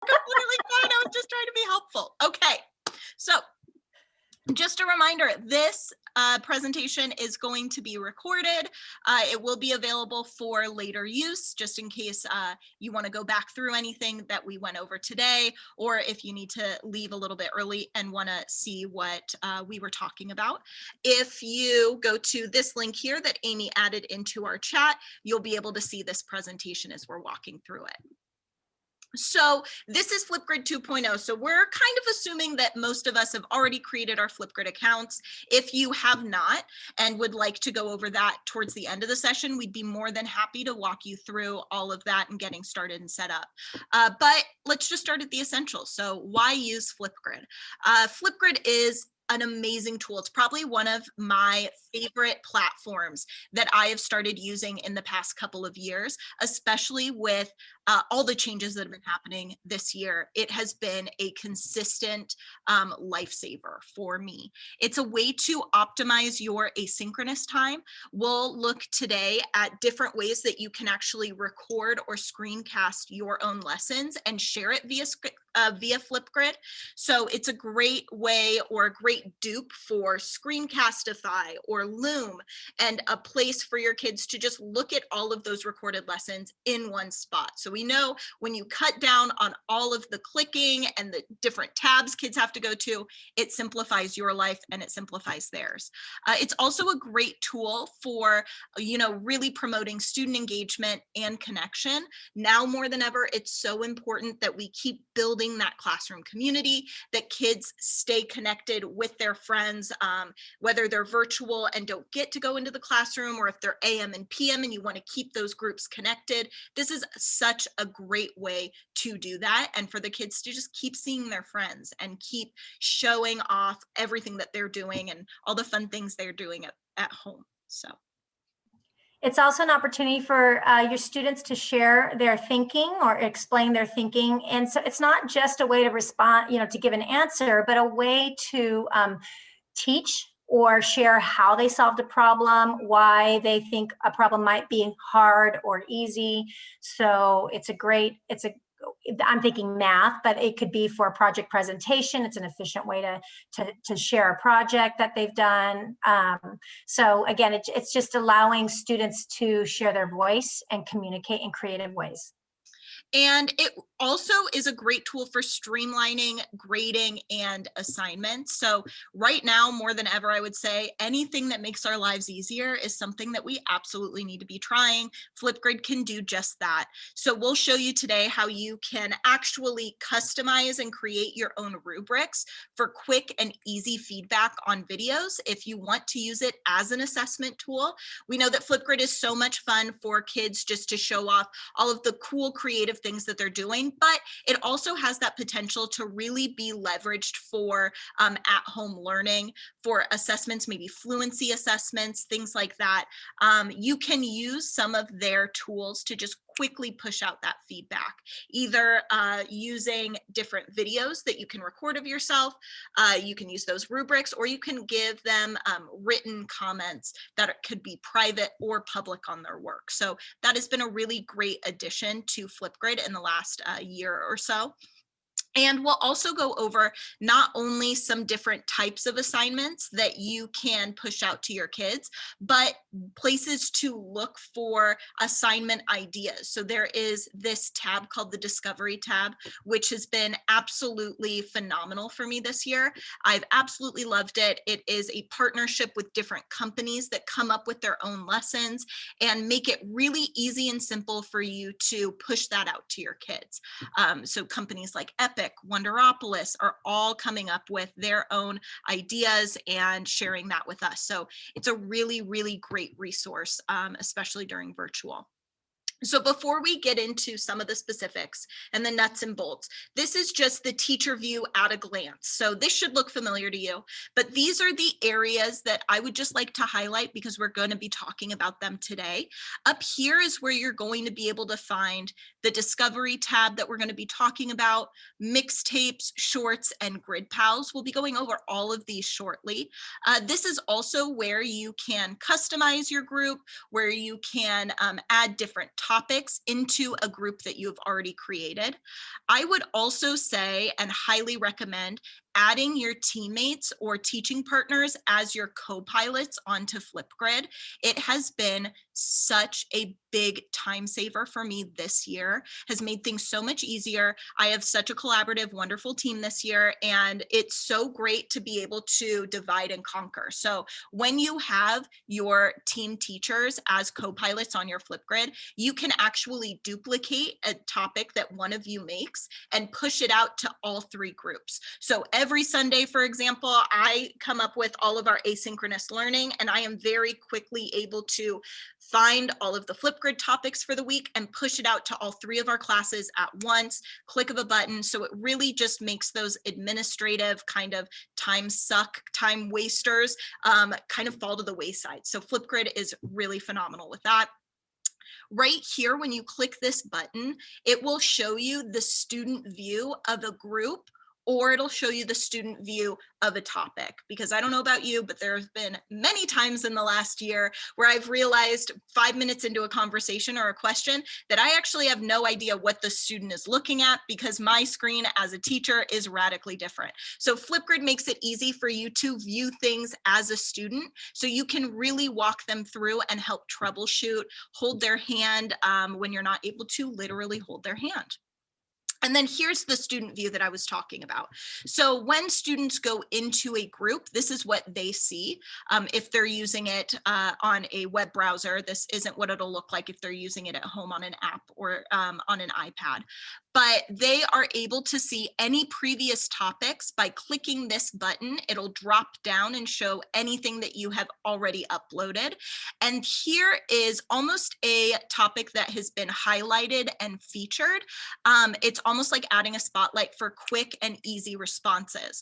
completely fine. I was just trying to be helpful. Okay, so just a reminder, this presentation is going to be recorded. It will be available for later use, just in case you want to go back through anything that we went over today, or if you need to leave a little bit early and want to see what we were talking about. If you go to this link here that Amy added into our chat, you'll be able to see this presentation as we're walking through it. So this is Flipgrid 2.0. So we're kind of assuming that most of us have already created our Flipgrid accounts. If you have not and would like to go over that towards the end of the session, we'd be more than happy to walk you through all of that and getting started and set up. But let's just start at the essentials. So why use Flipgrid? Flipgrid is an amazing tool. It's probably one of my favorite platforms that I have started using in the past couple of years, especially with all the changes that have been happening this year. It has been a consistent lifesaver for me. It's a way to optimize your asynchronous time. We'll look today at different ways that you can actually record or screencast your own lessons and share it via Flipgrid. So it's a great way or a great dupe for Screencastify or Loom, and a place for your kids to just look at all of those recorded lessons in one spot. So we know when you cut down on all of the clicking and the different tabs kids have to go to, it simplifies your life and it simplifies theirs. It's also a great tool for, really promoting student engagement and connection. Now more than ever, it's so important that we keep building that classroom community, that kids stay connected with their friends, whether they're virtual and don't get to go into the classroom, or if they're AM and PM and you want to keep those groups connected. This is such a great way to do that, and for the kids to just keep seeing their friends and keep showing off everything that they're doing and all the fun things they're doing at home. So it's also an opportunity for your students to share their thinking or explain their thinking. And so it's not just a way to respond, to give an answer, but a way to teach or share how they solved a problem, why they think a problem might be hard or easy. So I'm thinking math, but it could be for a project presentation. It's an efficient way to share a project that they've done. So again, it's just allowing students to share their voice and communicate in creative ways. And it also is a great tool for streamlining grading and assignments. So right now, more than ever, I would say anything that makes our lives easier is something that we absolutely need to be trying. Flipgrid can do just that. So we'll show you today how you can actually customize and create your own rubrics for quick and easy feedback on videos if you want to use it as an assessment tool. We know that Flipgrid is so much fun for kids just to show off all of the cool creative things that they're doing, but it also has that potential to really be leveraged for at-home learning, for assessments, maybe fluency assessments, things like that. You can use some of their tools to just quickly push out that feedback, either using different videos that you can record of yourself. You can use those rubrics, or you can give them written comments that could be private or public on their work. So that has been a really great addition to Flipgrid in the last year or so. And we'll also go over not only some different types of assignments that you can push out to your kids, but places to look for assignment ideas. So there is this tab called the Discovery tab, which has been absolutely phenomenal for me this year. I've absolutely loved it. It is a partnership with different companies that come up with their own lessons and make it really easy and simple for you to push that out to your kids. So companies like Epic, Wonderopolis are all coming up with their own ideas and sharing that with us. So it's a really, really great resource, especially during virtual. So before we get into some of the specifics and the nuts and bolts, this is just the teacher view at a glance. So this should look familiar to you, but these are the areas that I would just like to highlight because we're going to be talking about them today. Up here is where you're going to be able to find the Discovery tab that we're going to be talking about, mixtapes, shorts, and grid pals. We'll be going over all of these shortly. This is also where you can customize your group, where you can add different topics into a group that you've already created. I would also say and highly recommend adding your teammates or teaching partners as your co-pilots onto Flipgrid. It has been such a big time saver for me this year, has made things so much easier. I have such a collaborative, wonderful team this year, and it's so great to be able to divide and conquer. So when you have your team teachers as co-pilots on your Flipgrid, you can actually duplicate a topic that one of you makes and push it out to all 3 groups. So every Sunday, for example, I come up with all of our asynchronous learning, and I am very quickly able to find all of the Flipgrid topics for the week and push it out to all 3 of our classes at once, click of a button. So it really just makes those administrative kind of time wasters kind of fall to the wayside. So Flipgrid is really phenomenal with that. Right here, when you click this button, it will show you the student view of a group, or it'll show you the student view of a topic. Because I don't know about you, but there have been many times in the last year where I've realized 5 minutes into a conversation or a question that I actually have no idea what the student is looking at, because my screen as a teacher is radically different. So Flipgrid makes it easy for you to view things as a student, so you can really walk them through and help troubleshoot, hold their hand when you're not able to literally hold their hand. And then here's the student view that I was talking about. So when students go into a group, this is what they see. If they're using it on a web browser, this isn't what it'll look like if they're using it at home on an app or on an iPad. But they are able to see any previous topics by clicking this button. It'll drop down and show anything that you have already uploaded. And here is almost a topic that has been highlighted and featured. It's almost like adding a spotlight for quick and easy responses.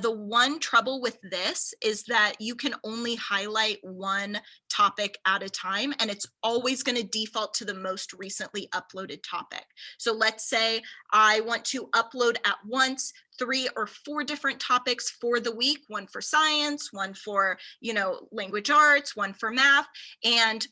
The one trouble with this is that you can only highlight one topic at a time, and it's always going to default to the most recently uploaded topic. So let's say I want to upload at once 3 or 4 different topics for the week, one for science, one for, language arts, one for math, and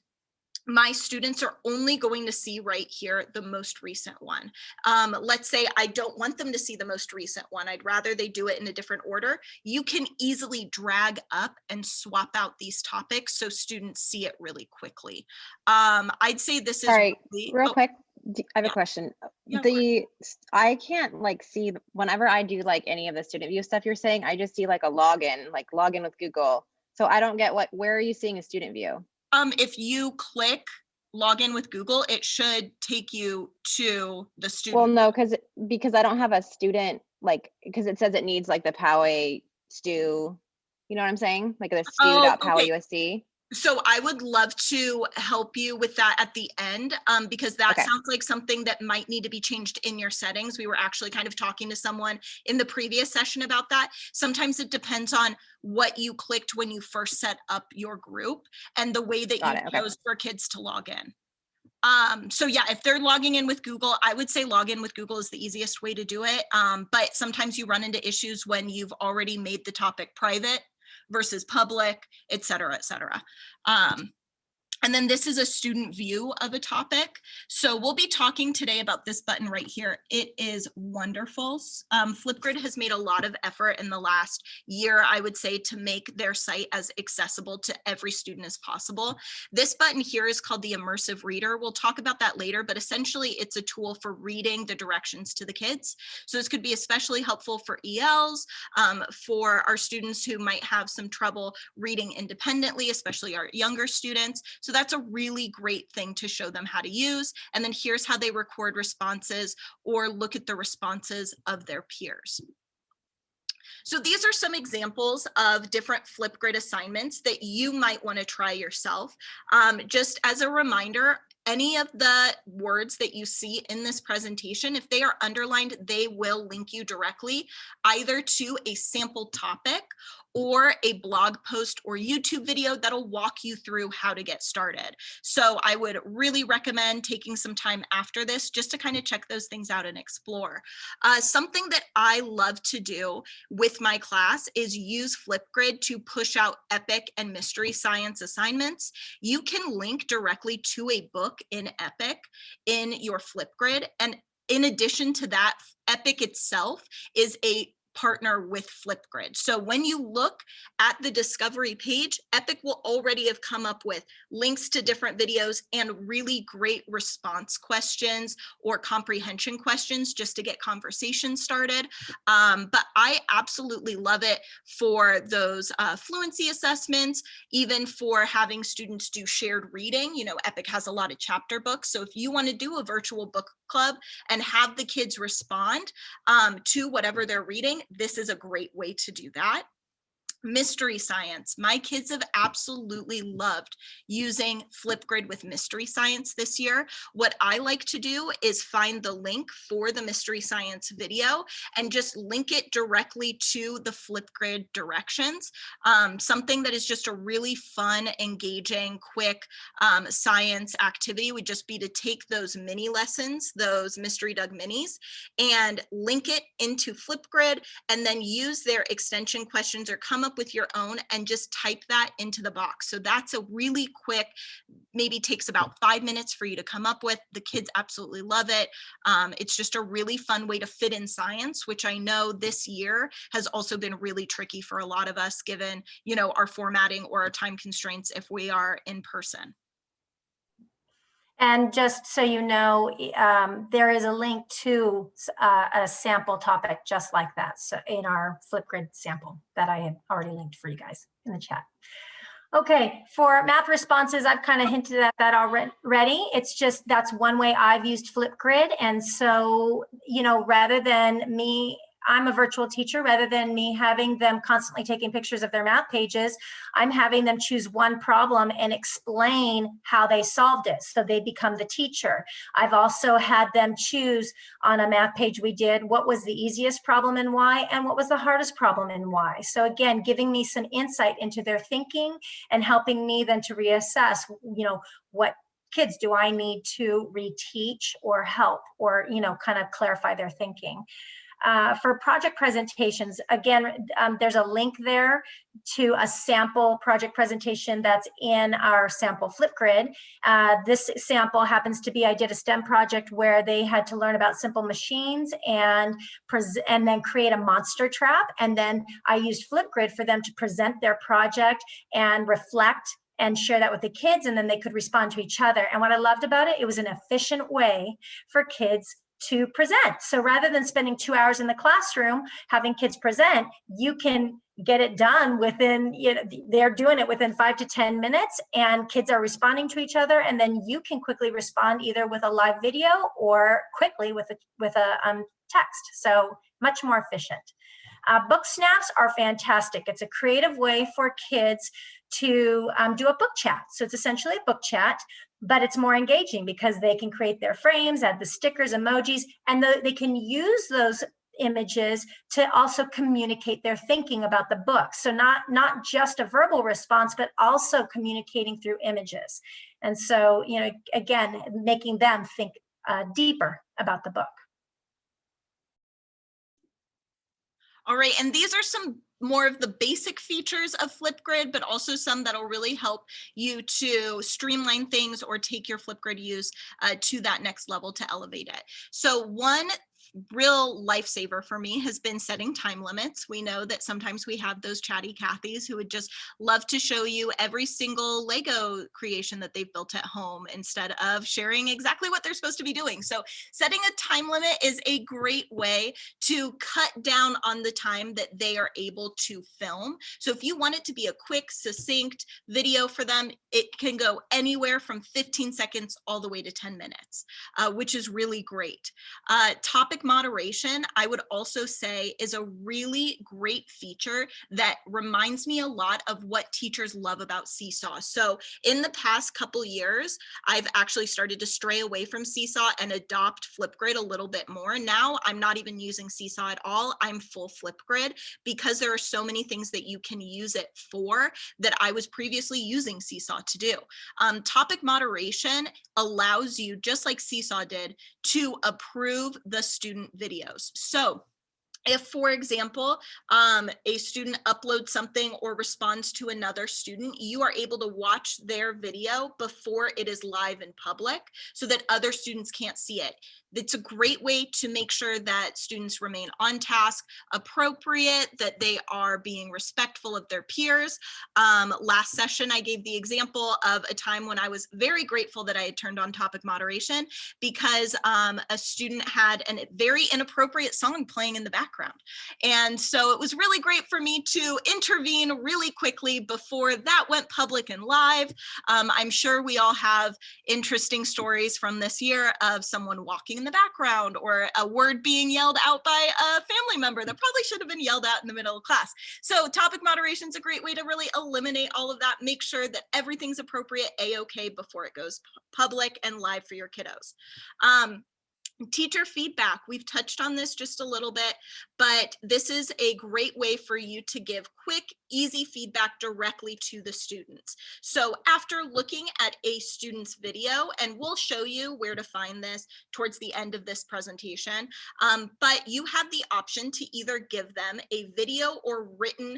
my students are only going to see right here the most recent one. Let's say I don't want them to see the most recent one. I'd rather they do it in a different order. You can easily drag up and swap out these topics so students see it really quickly. I'd say this is Sorry, really, real quick. I have yeah. a question. Yeah, of course. I can't see whenever I do any of the student view stuff you're saying, I just see a login with Google. So I don't get where are you seeing a student view? If you click login with Google, it should take you to the student. Well, no, because I don't have a student, because it says it needs the Poway stew. You know what I'm saying? The stew.poway.usc. So I would love to help you with that at the end, because that sounds like something that might need to be changed in your settings. We were actually kind of talking to someone in the previous session about that. Sometimes it depends on what you clicked when you first set up your group and the way that you chose for kids to log in. So yeah, if they're logging in with Google, I would say log in with Google is the easiest way to do it. But sometimes you run into issues when you've already made the topic private versus public, et cetera, et cetera. And then this is a student view of a topic. So we'll be talking today about this button right here. It is wonderful. Flipgrid has made a lot of effort in the last year, I would say, to make their site as accessible to every student as possible. This button here is called the Immersive Reader. We'll talk about that later, but essentially it's a tool for reading the directions to the kids. So this could be especially helpful for ELs, for our students who might have some trouble reading independently, especially our younger students. So that's a really great thing to show them how to use. And then here's how they record responses or look at the responses of their peers. So these are some examples of different Flipgrid assignments that you might want to try yourself. Just as a reminder, any of the words that you see in this presentation, if they are underlined, they will link you directly either to a sample topic or a blog post or YouTube video that'll walk you through how to get started. So I would really recommend taking some time after this just to kind of check those things out and explore. Something that I love to do with my class is use Flipgrid to push out epic and mystery science assignments. You can link directly to a book in Epic in your Flipgrid. And in addition to that, Epic itself is a partner with Flipgrid. So when you look at the discovery page, Epic will already have come up with links to different videos and really great response questions or comprehension questions just to get conversation started. But I absolutely love it for those fluency assessments, even for having students do shared reading. You know, Epic has a lot of chapter books. So if you want to do a virtual book club and have the kids respond to whatever they're reading, this is a great way to do that. Mystery science. My kids have absolutely loved using Flipgrid with mystery science this year. What I like to do is find the link for the mystery science video and just link it directly to the Flipgrid directions. Something that is just a really fun, engaging, quick science activity would just be to take those mini lessons, those Mystery Doug minis, and link it into Flipgrid, and then use their extension questions or come up with your own and just type that into the box. So that's a really quick, maybe takes about 5 minutes for you to come up with. The kids absolutely love it. It's just a really fun way to fit in science, which I know this year has also been really tricky for a lot of us, given, you know, our formatting or our time constraints if we are in person. And just so you know, there is a link to a sample topic just like that. So in our Flipgrid sample that I had already linked for you guys in the chat. Okay, for math responses, I've kind of hinted at that already. It's just, that's one way I've used Flipgrid. And so, you know, rather than me, I'm a virtual teacher, rather than me having them constantly taking pictures of their math pages, I'm having them choose one problem and explain how they solved it. So they become the teacher. I've also had them choose on a math page we did, what was the easiest problem and why, and what was the hardest problem and why. So again, giving me some insight into their thinking and helping me then to reassess, you know, what kids do I need to reteach or help, or, you know, kind of clarify their thinking. For project presentations, again, there's a link there to a sample project presentation that's in our sample Flipgrid. This sample happens to be, I did a STEM project where they had to learn about simple machines and then create a monster trap. And then I used Flipgrid for them to present their project and reflect and share that with the kids, and then they could respond to each other. And what I loved about it, it was an efficient way for kids to present. So rather than spending 2 hours in the classroom having kids present, you can get it done within, you know, they're doing it within 5 to 10 minutes, and kids are responding to each other, and then you can quickly respond either with a live video or quickly with a text. So much more efficient. Book snaps are fantastic. It's a creative way for kids to do a book chat. So it's essentially a book chat, but it's more engaging because they can create their frames, add the stickers, emojis, and they can use those images to also communicate their thinking about the book. So not just a verbal response, but also communicating through images. And so, you know, again, making them think deeper about the book. All right, and these are some more of the basic features of Flipgrid, but also some that'll really help you to streamline things or take your Flipgrid use to that next level to elevate it. So one real lifesaver for me has been setting time limits. We know that sometimes we have those chatty Cathys who would just love to show you every single Lego creation that they've built at home instead of sharing exactly what they're supposed to be doing. So setting a time limit is a great way to cut down on the time that they are able to film. So if you want it to be a quick, succinct video for them, it can go anywhere from 15 seconds all the way to 10 minutes, which is really great. Topic moderation, I would also say, is a really great feature that reminds me a lot of what teachers love about Seesaw. So in the past couple years, I've actually started to stray away from Seesaw and adopt Flipgrid a little bit more. Now I'm not even using Seesaw at all. I'm full Flipgrid because there are so many things that you can use it for that I was previously using Seesaw to do. Topic moderation allows you, just like Seesaw did, to approve the student videos. So if, for example, a student uploads something or responds to another student, you are able to watch their video before it is live in public so that other students can't see it. It's a great way to make sure that students remain on task, appropriate, that they are being respectful of their peers. Last session, I gave the example of a time when I was very grateful that I had turned on topic moderation because a student had a very inappropriate song playing in the background. And so it was really great for me to intervene really quickly before that went public and live. I'm sure we all have interesting stories from this year of someone walking in the background or a word being yelled out by a family member that probably should have been yelled out in the middle of class. So topic moderation is a great way to really eliminate all of that, make sure that everything's appropriate, A-OK before it goes public and live for your kiddos. Teacher feedback, we've touched on this just a little bit, but this is a great way for you to give quick, easy feedback directly to the students. So after looking at a student's video, and we'll show you where to find this towards the end of this presentation, but you have the option to either give them a video or written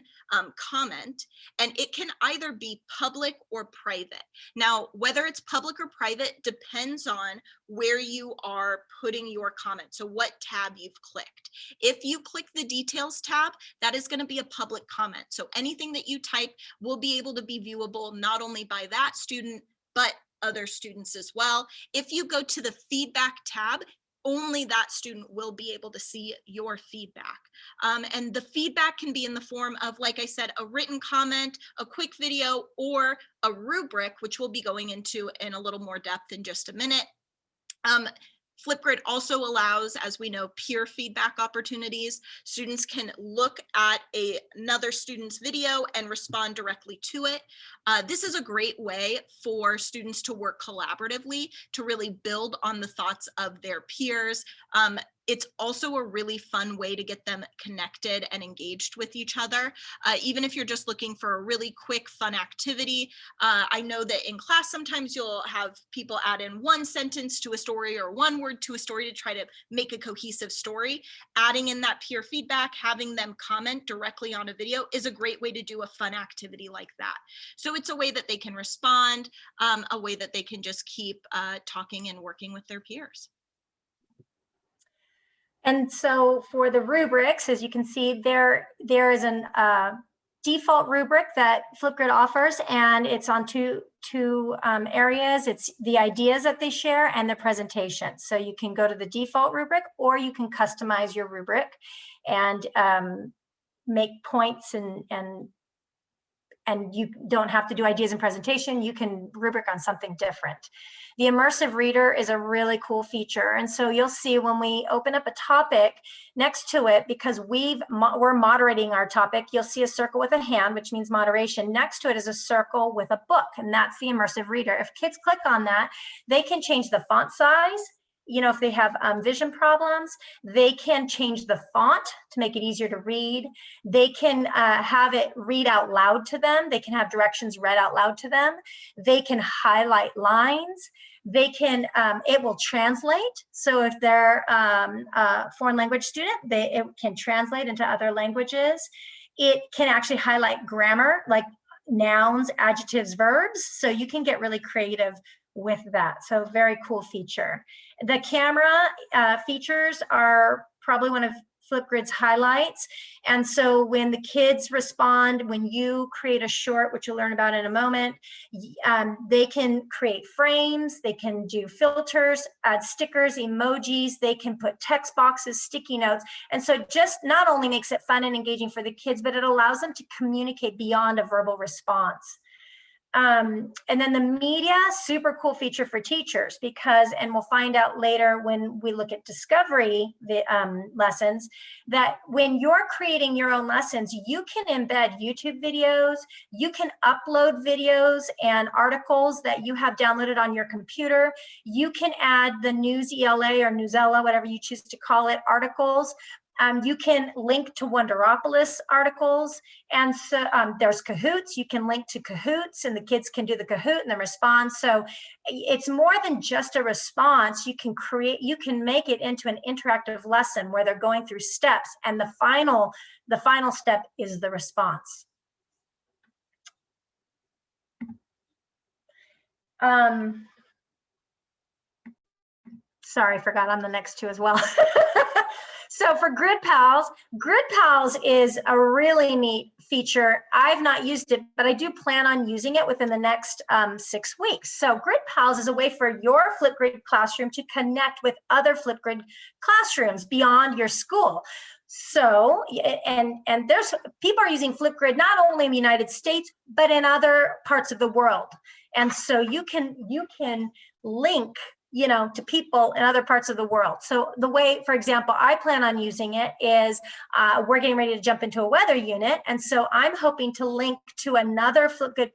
comment, and it can either be public or private. Now, whether it's public or private depends on where you are putting your comment. So what tab you've clicked. If you click the details tab, that is going to be a public comment. So anything that you type will be able to be viewable not only by that student, but other students as well. If you go to the feedback tab, only that student will be able to see your feedback. And the feedback can be in the form of, like I said, a written comment, a quick video, or a rubric, which we'll be going into in a little more depth in just a minute. Flipgrid also allows, as we know, peer feedback opportunities. Students can look at another student's video and respond directly to it. This is a great way for students to work collaboratively to really build on the thoughts of their peers. It's also a really fun way to get them connected and engaged with each other. Even if you're just looking for a really quick, fun activity. I know that in class, sometimes you'll have people add in one sentence to a story or one word to a story to try to make a cohesive story. Adding in that peer feedback, having them comment directly on a video is a great way to do a fun activity like that. So it's a way that they can respond, a way that they can just keep talking and working with their peers. And so for the rubrics, as you can see, there is an default rubric that Flipgrid offers, and it's on two areas. It's the ideas that they share and the presentation. So you can go to the default rubric, or you can customize your rubric and make points, and you don't have to do ideas and presentation. You can rubric on something different. The Immersive Reader is a really cool feature. And so you'll see when we open up a topic next to it, because we're moderating our topic, you'll see a circle with a hand, which means moderation. Next to it is a circle with a book, and that's the Immersive Reader. If kids click on that, they can change the font size. You know, if they have vision problems, they can change the font to make it easier to read. They can have it read out loud to them. They can have directions read out loud to them. They can highlight lines. They can, it will translate. So if they're a foreign language student, it can translate into other languages. It can actually highlight grammar, like nouns, adjectives, verbs. So you can get really creative with that. So very cool feature. The camera features are probably one of Flipgrid's highlights. And so when the kids respond, when you create a short, which you'll learn about in a moment, they can create frames, they can do filters, add stickers, emojis, they can put text boxes, sticky notes. And so it just not only makes it fun and engaging for the kids, but it allows them to communicate beyond a verbal response. And then the media, super cool feature for teachers because, and we'll find out later when we look at discovery lessons, that when you're creating your own lessons, you can embed YouTube videos, you can upload videos and articles that you have downloaded on your computer. You can add the News ELA or Newsella, whatever you choose to call it, articles. You can link to Wonderopolis articles. And so there's Kahoots. You can link to Kahoots and the kids can do the Kahoot and the response. So it's more than just a response. You can make it into an interactive lesson where they're going through steps. And the final step is the response. Sorry, I forgot on the next two as well. So for Grid Pals is a really neat feature. I've not used it, but I do plan on using it within the next 6 weeks. So Grid Pals is a way for your Flipgrid classroom to connect with other Flipgrid classrooms beyond your school. So, and there's people are using Flipgrid not only in the United States, but in other parts of the world. And so you can link to people in other parts of the world. So the way, for example, I plan on using it is we're getting ready to jump into a weather unit. And so I'm hoping to link to another Flipgrid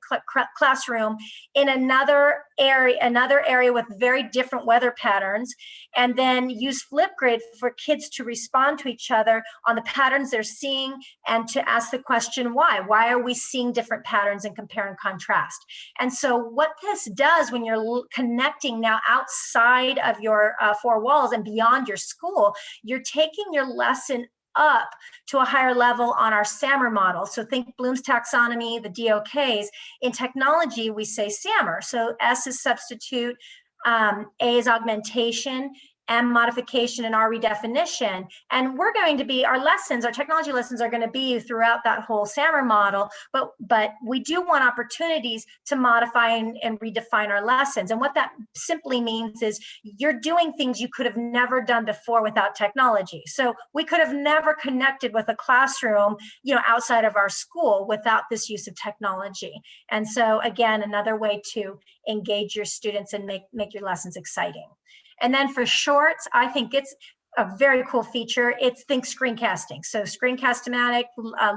classroom in another area with very different weather patterns, and then use Flipgrid for kids to respond to each other on the patterns they're seeing and to ask the question, why? Why are we seeing different patterns and compare and contrast? And so what this does when you're connecting now outside of your four walls and beyond your school, you're taking your lesson up to a higher level on our SAMR model. So think Bloom's taxonomy, the DOKs. In technology, we say SAMR. So S is substitute, A is augmentation, M modification, and R redefinition. And we're going to be, our technology lessons are going to be throughout that whole SAMR model, but we do want opportunities to modify and redefine our lessons. And what that simply means is you're doing things you could have never done before without technology. So we could have never connected with a classroom, outside of our school without this use of technology. And so again, another way to engage your students and make your lessons exciting. And then for shorts, I think it's a very cool feature. Think screencasting. So Screencast-O-Matic,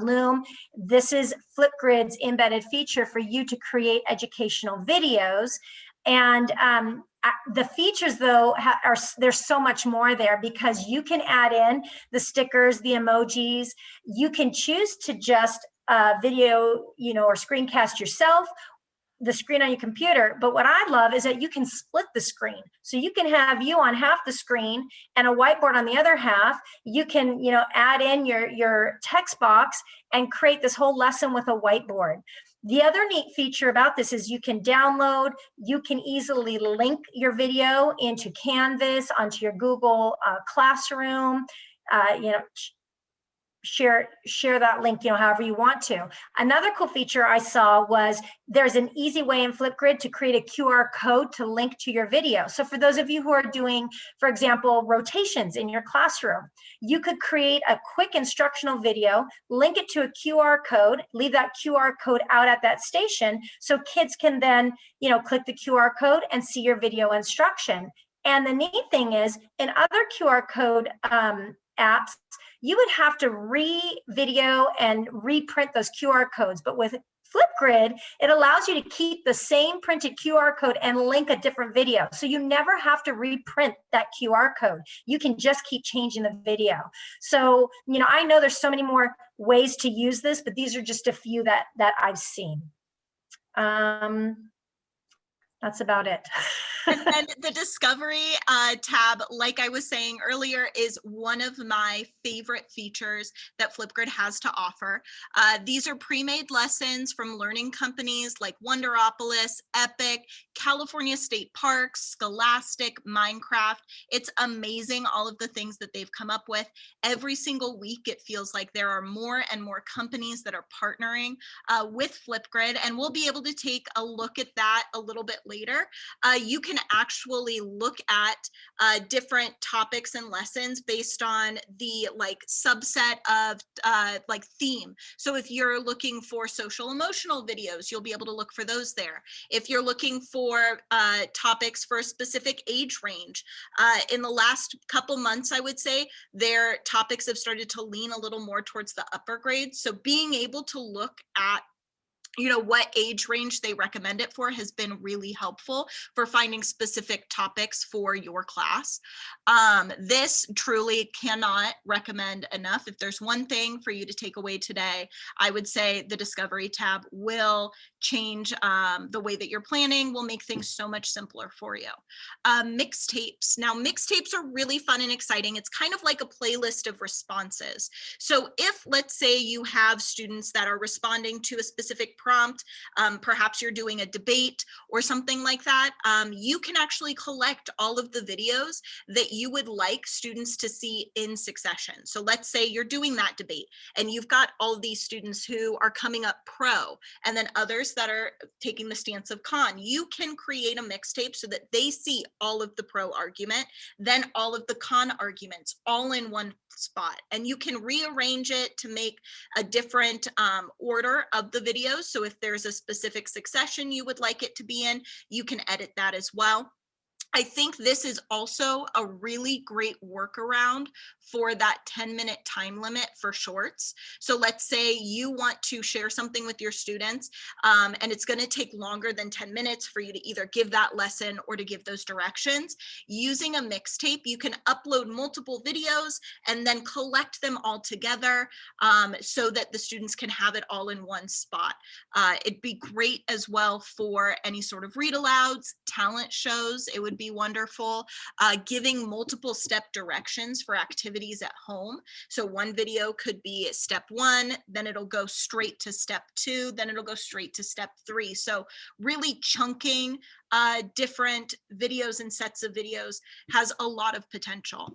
Loom. This is Flipgrid's embedded feature for you to create educational videos. And the features, though, there's so much more there because you can add in the stickers, the emojis. You can choose to just video, or screencast yourself, the screen on your computer. But what I love is that you can split the screen. So you can have you on half the screen and a whiteboard on the other half. You can, add in your text box and create this whole lesson with a whiteboard. The other neat feature about this is you can download, you can easily link your video into Canvas, onto your Google Classroom, share that link, however you want to. Another cool feature I saw was there's an easy way in Flipgrid to create a QR code to link to your video. So for those of you who are doing, for example, rotations in your classroom, you could create a quick instructional video, link it to a QR code, leave that QR code out at that station so kids can then, click the QR code and see your video instruction. And the neat thing is, in other QR code apps, you would have to re-video and reprint those QR codes. But with Flipgrid, it allows you to keep the same printed QR code and link a different video. So you never have to reprint that QR code. You can just keep changing the video. So, I know there's so many more ways to use this, but these are just a few that I've seen. That's about it. And then the discovery tab, like I was saying earlier, is one of my favorite features that Flipgrid has to offer. These are pre-made lessons from learning companies like Wonderopolis, Epic, California State Parks, Scholastic, Minecraft. It's amazing, all of the things that they've come up with. Every single week, it feels like there are more and more companies that are partnering with Flipgrid, and we'll be able to take a look at that a little bit later. You can can actually look at different topics and lessons based on the like subset of like theme. So if you're looking for social emotional videos, you'll be able to look for those there. If you're looking for topics for a specific age range, in the last couple months, I would say their topics have started to lean a little more towards the upper grades. So being able to look at what age range they recommend it for has been really helpful for finding specific topics for your class. This truly cannot recommend enough. If there's one thing for you to take away today, I would say the Discovery tab will change the way that you're planning, will make things so much simpler for you. Mixtapes. Now, mixtapes are really fun and exciting. It's kind of like a playlist of responses. So if, let's say, you have students that are responding to a specific prompt, perhaps you're doing a debate or something like that, you can actually collect all of the videos that you would like students to see in succession. So let's say you're doing that debate and you've got all of these students who are coming up pro and then others that are taking the stance of con. You can create a mixtape so that they see all of the pro argument, then all of the con arguments all in one spot. And you can rearrange it to make a different order of the videos. So if there's a specific succession you would like it to be in, you can edit that as well. I think this is also a really great workaround for that 10-minute time limit for shorts. So let's say you want to share something with your students and it's going to take longer than 10 minutes for you to either give that lesson or to give those directions. Using a mixtape, you can upload multiple videos and then collect them all together so that the students can have it all in one spot. It'd be great as well for any sort of read alouds, talent shows. It would be wonderful. Giving multiple step directions for activities at home. So one video could be step 1, then it'll go straight to step 2, then it'll go straight to step 3. So really chunking different videos and sets of videos has a lot of potential.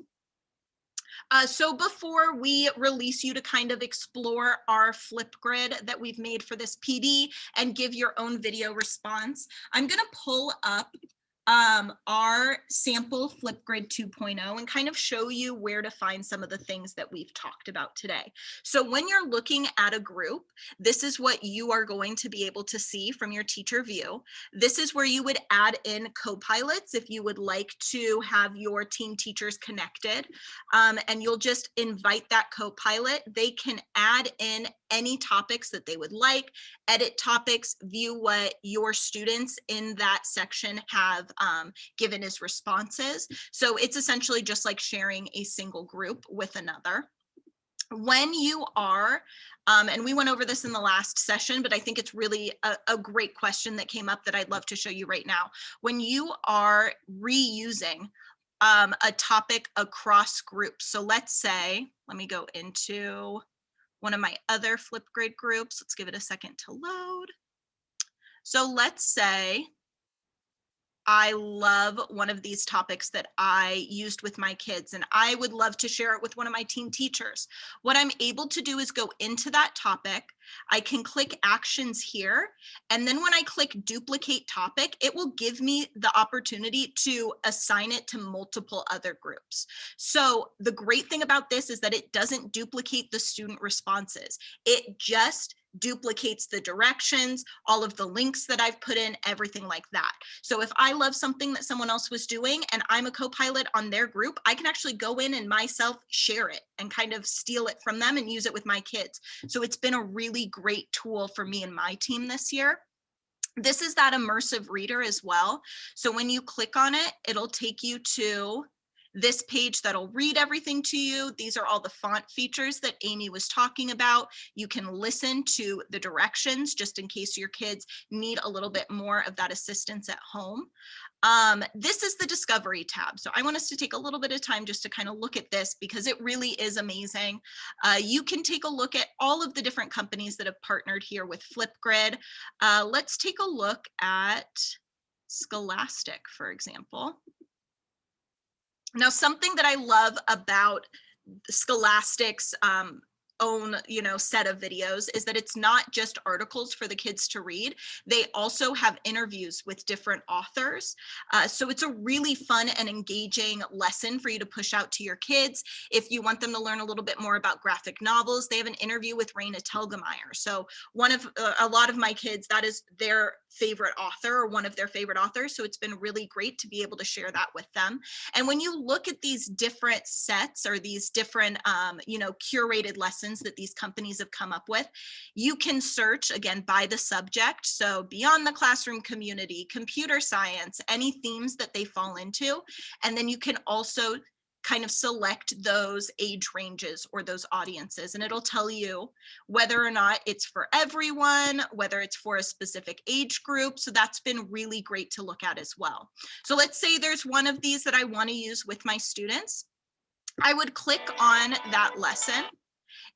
So before we release you to kind of explore our Flipgrid that we've made for this PD and give your own video response, I'm going to pull up our sample Flipgrid 2.0 and kind of show you where to find some of the things that we've talked about today. So when you're looking at a group, this is what you are going to be able to see from your teacher view. This is where you would add in co-pilots if you would like to have your team teachers connected, and you'll just invite that co-pilot. They can add in any topics that they would like, edit topics, view what your students in that section have given as responses. So it's essentially just like sharing a single group with another. When you are, and we went over this in the last session, but I think it's really a great question that came up that I'd love to show you right now. When you are reusing a topic across groups, so let's say, let me go into one of my other Flipgrid groups. Let's give it a second to load. So let's say I love one of these topics that I used with my kids, and I would love to share it with one of my team teachers. What I'm able to do is go into that topic. I can click actions here. And then when I click duplicate topic, it will give me the opportunity to assign it to multiple other groups. So the great thing about this is that it doesn't duplicate the student responses. It just duplicates the directions, all of the links that I've put in, everything like that. So if I love something that someone else was doing and I'm a co-pilot on their group, I can actually go in and myself share it and kind of steal it from them and use it with my kids. So it's been a really great tool for me and my team this year. This is that immersive reader as well. So when you click on it, it'll take you to this page that'll read everything to you. These are all the font features that Amy was talking about. You can listen to the directions just in case your kids need a little bit more of that assistance at home. This is the Discovery tab. So I want us to take a little bit of time just to kind of look at this because it really is amazing. You can take a look at all of the different companies that have partnered here with Flipgrid. Let's take a look at Scholastic, for example. Now, something that I love about Scholastic's own, set of videos is that it's not just articles for the kids to read. They also have interviews with different authors. So it's a really fun and engaging lesson for you to push out to your kids. If you want them to learn a little bit more about graphic novels, they have an interview with Raina Telgemeier. So a lot of my kids, that is their favorite author or one of their favorite authors. So it's been really great to be able to share that with them. And when you look at these different sets or these different, curated lessons that these companies have come up with, you can search again by the subject. So beyond the classroom community, computer science, any themes that they fall into. And then you can also kind of select those age ranges or those audiences, and it'll tell you whether or not it's for everyone, whether it's for a specific age group. So that's been really great to look at as well. So let's say there's one of these that I want to use with my students. I would click on that lesson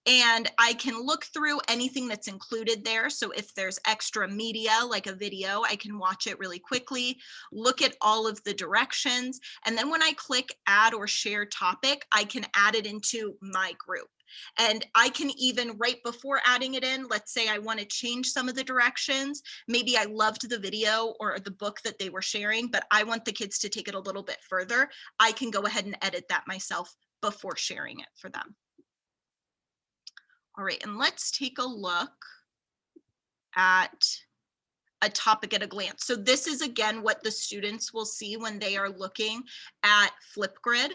and I can look through anything that's included there. So if there's extra media, like a video, I can watch it really quickly, look at all of the directions. And then when I click add or share topic, I can add it into my group. And I can even, right before adding it in, let's say I want to change some of the directions. Maybe I loved the video or the book that they were sharing, but I want the kids to take it a little bit further. I can go ahead and edit that myself before sharing it for them. All right, and let's take a look at a topic at a glance. So this is again what the students will see when they are looking at Flipgrid.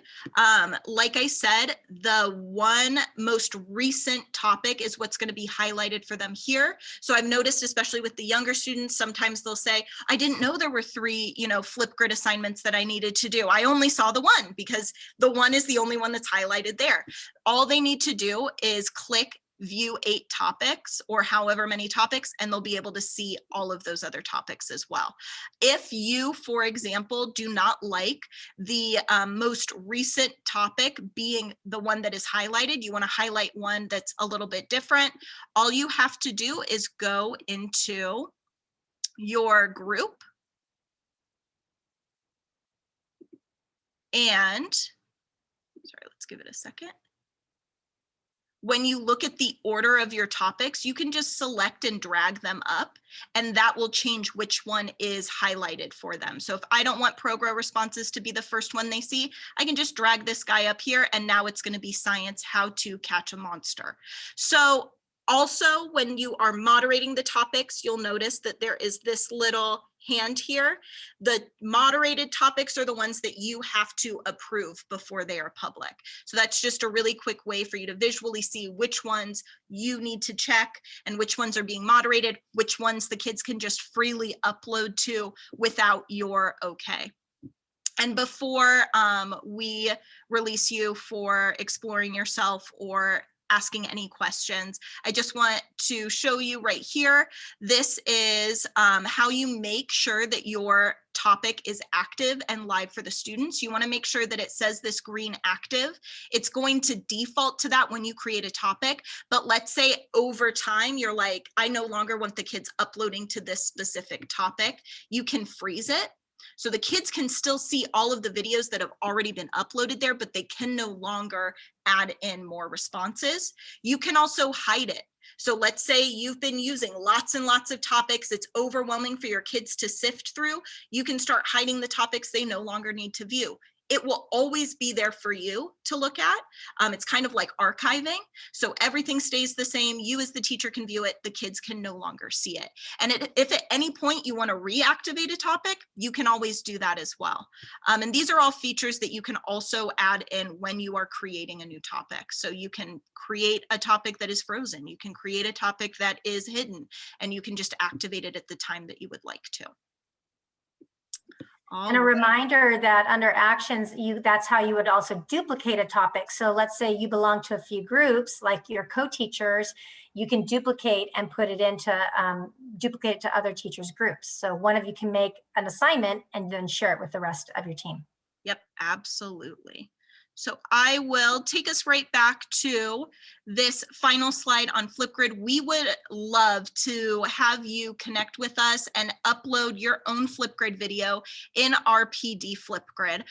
Like I said, the one most recent topic is what's going to be highlighted for them here. So I've noticed, especially with the younger students, sometimes they'll say, I didn't know there were 3, Flipgrid assignments that I needed to do. I only saw the one because the one is the only one that's highlighted there. All they need to do is click view 8 topics or however many topics, and they'll be able to see all of those other topics as well. If you, for example, do not like the most recent topic being the one that is highlighted, you want to highlight one that's a little bit different, all you have to do is go into your group and, sorry, let's give it a second. When you look at the order of your topics, you can just select and drag them up, and that will change which one is highlighted for them. So if I don't want ProGrow responses to be the first one they see, I can just drag this guy up here, and now it's going to be science, how to catch a monster. So also, when you are moderating the topics, you'll notice that there is this little hand here. The moderated topics are the ones that you have to approve before they are public. So that's just a really quick way for you to visually see which ones you need to check and which ones are being moderated, which ones the kids can just freely upload to without your okay. And before we release you for exploring yourself or asking any questions, I just want to show you right here. This is how you make sure that your topic is active and live for the students. You want to make sure that it says this green active. It's going to default to that when you create a topic, but let's say over time you're like, I no longer want the kids uploading to this specific topic. You can freeze it. So the kids can still see all of the videos that have already been uploaded there, but they can no longer add in more responses. You can also hide it. So let's say you've been using lots and lots of topics. It's overwhelming for your kids to sift through. You can start hiding the topics they no longer need to view. It will always be there for you to look at. It's kind of like archiving. So everything stays the same. You as the teacher can view it. The kids can no longer see it. And if at any point you want to reactivate a topic, you can always do that as well. And these are all features that you can also add in when you are creating a new topic. So you can create a topic that is frozen. You can create a topic that is hidden, and you can just activate it at the time that you would like to. And a reminder that under actions, that's how you would also duplicate a topic. So let's say you belong to a few groups, like your co-teachers, you can duplicate and put it into duplicate it to other teachers' groups. So one of you can make an assignment and then share it with the rest of your team. Yep, absolutely. So I will take us right back to this final slide on Flipgrid. We would love to have you connect with us and upload your own Flipgrid video in our PD Flipgrid.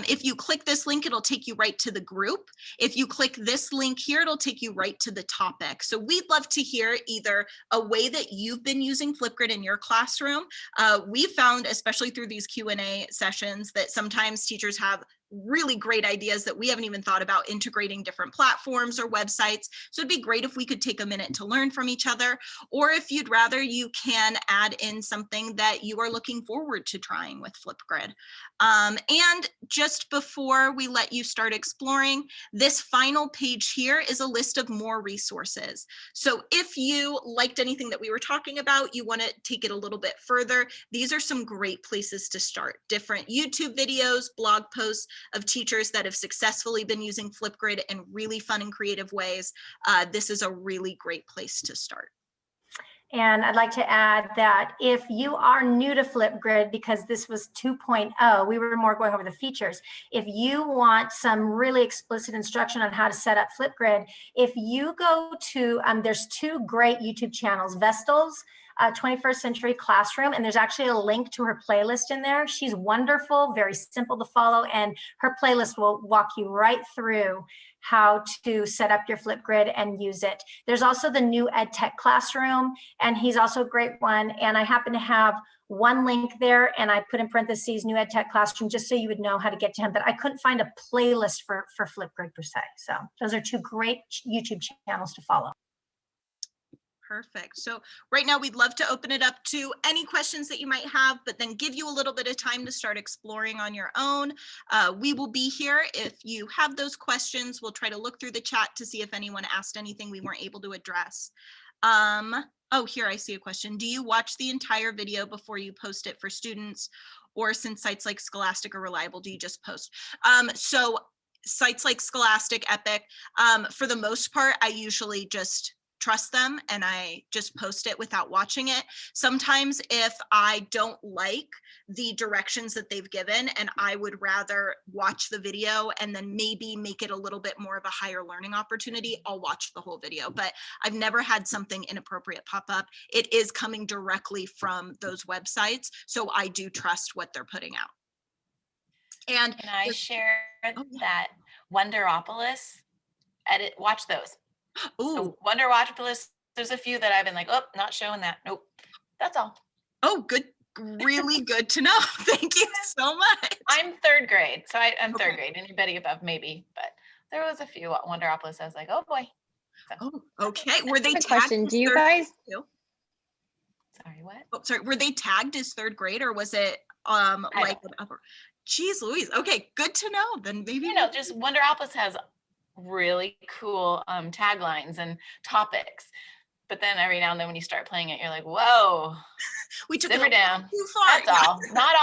If you click this link, it'll take you right to the group. If you click this link here, it'll take you right to the topic. So we'd love to hear either a way that you've been using Flipgrid in your classroom. We found, especially through these Q&A sessions, that sometimes teachers have really great ideas that we haven't even thought about integrating different platforms or websites. So it'd be great if we could take a minute to learn from each other, or if you'd rather, you can add in something that you are looking forward to trying with Flipgrid. And just before we let you start exploring, this final page here is a list of more resources. So if you liked anything that we were talking about, you want to take it a little bit further, these are some great places to start. Different YouTube videos, blog posts of teachers that have successfully been using Flipgrid in really fun and creative ways. This is a really great place to start. And I'd like to add that if you are new to Flipgrid, because this was 2.0, we were more going over the features. If you want some really explicit instruction on how to set up Flipgrid, if you go to, there's two great YouTube channels, Vestal's 21st Century Classroom, and there's actually a link to her playlist in there. She's wonderful, very simple to follow, and her playlist will walk you right through how to set up your Flipgrid and use it. There's also the new EdTech Classroom, and he's also a great one. And I happen to have one link there, and I put in parentheses new EdTech Classroom just so you would know how to get to him. But I couldn't find a playlist for Flipgrid per se. So those are two great YouTube channels to follow. Perfect. So right now we'd love to open it up to any questions that you might have, but then give you a little bit of time to start exploring on your own. We will be here if you have those questions. We'll try to look through the chat to see if anyone asked anything we weren't able to address. Oh, here I see a question. Do you watch the entire video before you post it for students? Or since sites like Scholastic are reliable, do you just post? So sites like Scholastic, Epic, for the most part, I usually just trust them and I just post it without watching it. Sometimes if I don't like the directions that they've given and I would rather watch the video and then maybe make it a little bit more of a higher learning opportunity, I'll watch the whole video. But I've never had something inappropriate pop up. It is coming directly from those websites, so I do trust what they're putting out. And can I share that Wonderopolis watch those. Oh, so Wonderopolis, there's a few that I've been like, oh, not showing that. Nope. That's all. Oh, good. Really good to know. Thank you so much. I'm third grade. So I'm third grade. Anybody above maybe, but there was a few Wonderopolis. I was like, oh boy. So, oh, okay. Were they tagged? Question, do you guys? Sorry, what? Oh, sorry. Were they tagged as third grade or was it like an upper? Geez Louise. Okay, good to know. Then maybe just Wonderopolis has really cool taglines and topics, but then every now and then when you start playing it, you're like, whoa, we took it down too far. That's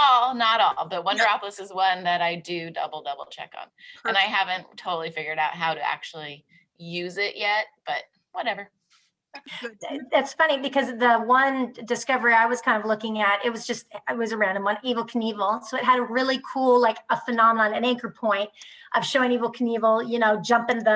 all. Not all, but Wonderopolis is one that I do double check on. Perfect. And I haven't totally figured out how to actually use it yet, but whatever. That's funny because the one discovery I was kind of looking at, it was a random one, Evel Knievel. So it had a really cool, like a phenomenon, an anchor point of showing Evel Knievel, jumping the